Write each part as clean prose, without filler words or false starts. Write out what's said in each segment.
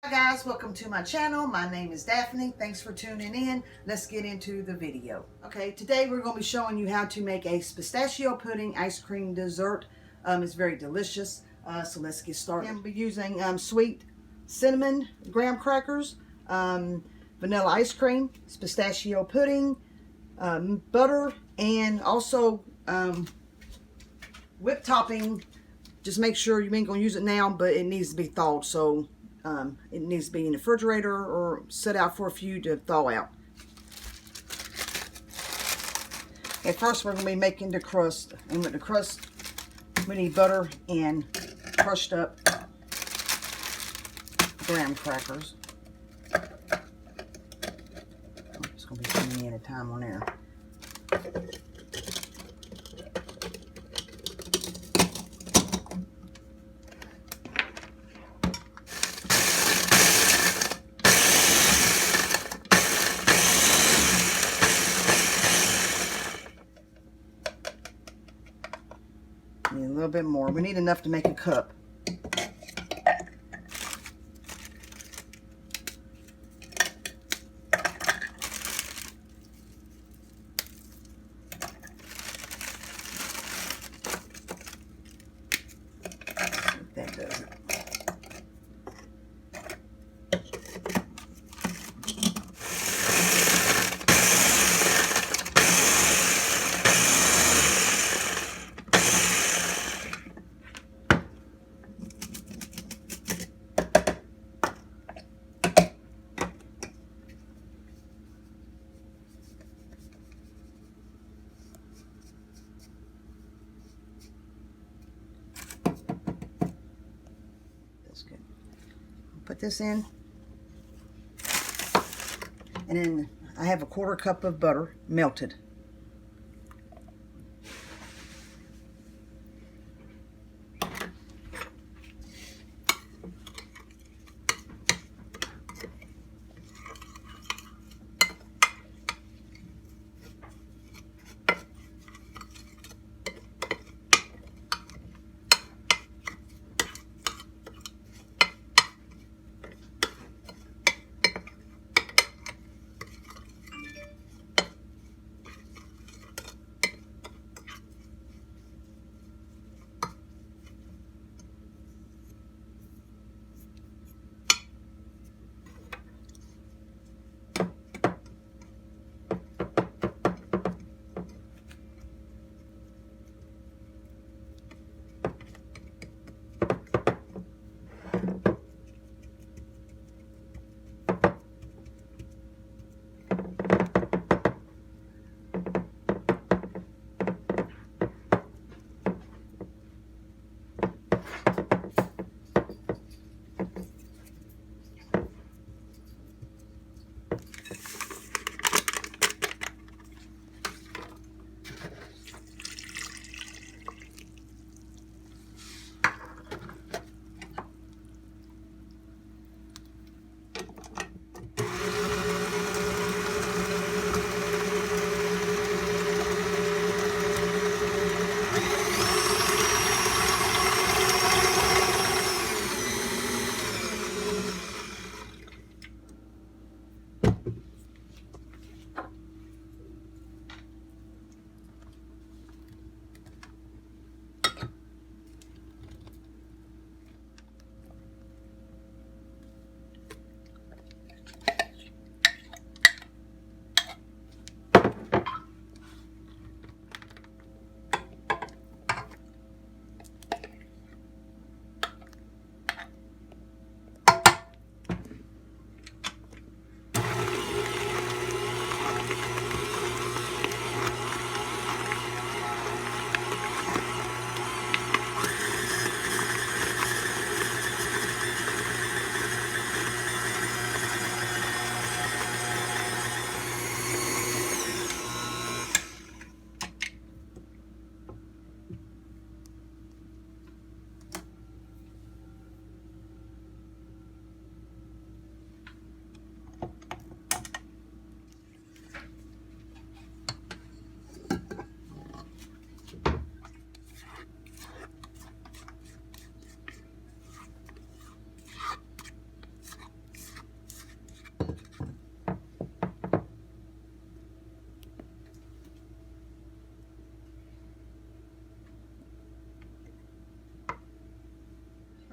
Hi guys, welcome to my channel. My name is Daphne. Thanks for tuning in. Let's get into the video. Okay, today we're going to be showing you how to make a pistachio pudding ice cream dessert. It's very delicious. So let's get started. I'll be using sweet cinnamon graham crackers, vanilla ice cream, pistachio pudding, butter, and also whipped topping. Just make sure you ain't going to use it now, but it needs to be thawed. So it needs to be in the refrigerator or set out for a few to thaw out. Okay, first we're going to be making the crust. And with the crust, we need butter and crushed up graham crackers. It's going to be too many at a time on there. Need a little bit more. We need enough to make a cup. That does it. That's good. Put this in, and then I have a 1/4 cup of butter melted.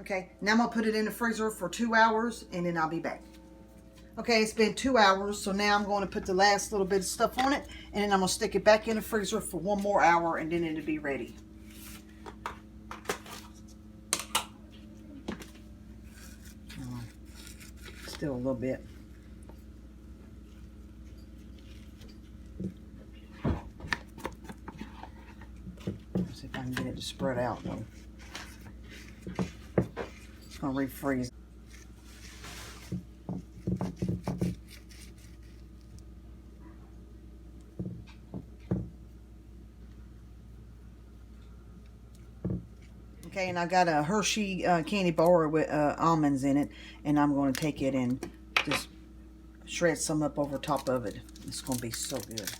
Okay, now I'm gonna put it in the freezer for 2 hours and then I'll be back. Okay, it's been 2 hours, so now I'm going to put the last little bit of stuff on it, and then I'm going to stick it back in the freezer for 1 more hour, and then it'll be ready. Still a little bit. Let's see if I can get it to spread out, though. It's going to refreeze. Okay, and I got a Hershey candy bar with almonds in it, and I'm going to take it and just shred some up over top of it. It's going to be so good.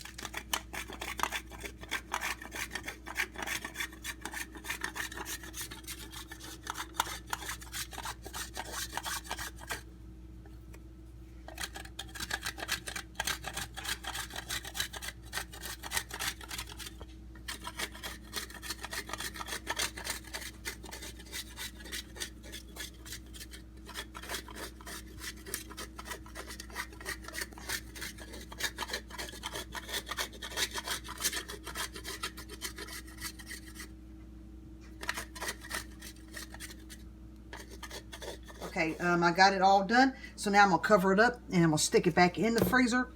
Okay, I got it all done. So now I'm going to cover it up and I'm going to stick it back in the freezer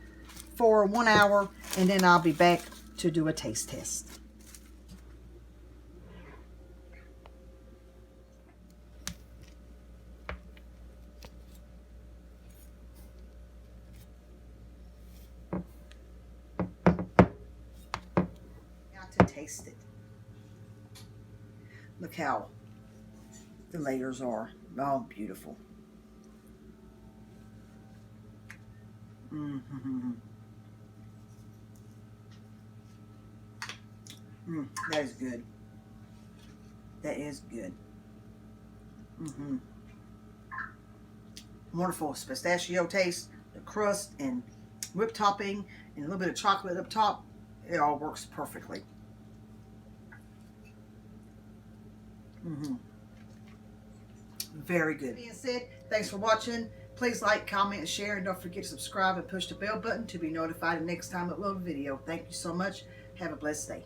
for 1 hour. And then I'll be back to do a taste test. Now to taste it. Look how the layers are. Oh, beautiful. That is good. That is good. Wonderful pistachio taste, the crust and whipped topping and a little bit of chocolate up top. It all works perfectly. Very good. That being said, thanks for watching. Please like, comment, and share, and don't forget to subscribe and push the bell button to be notified the next time I upload a video. Thank you so much. Have a blessed day.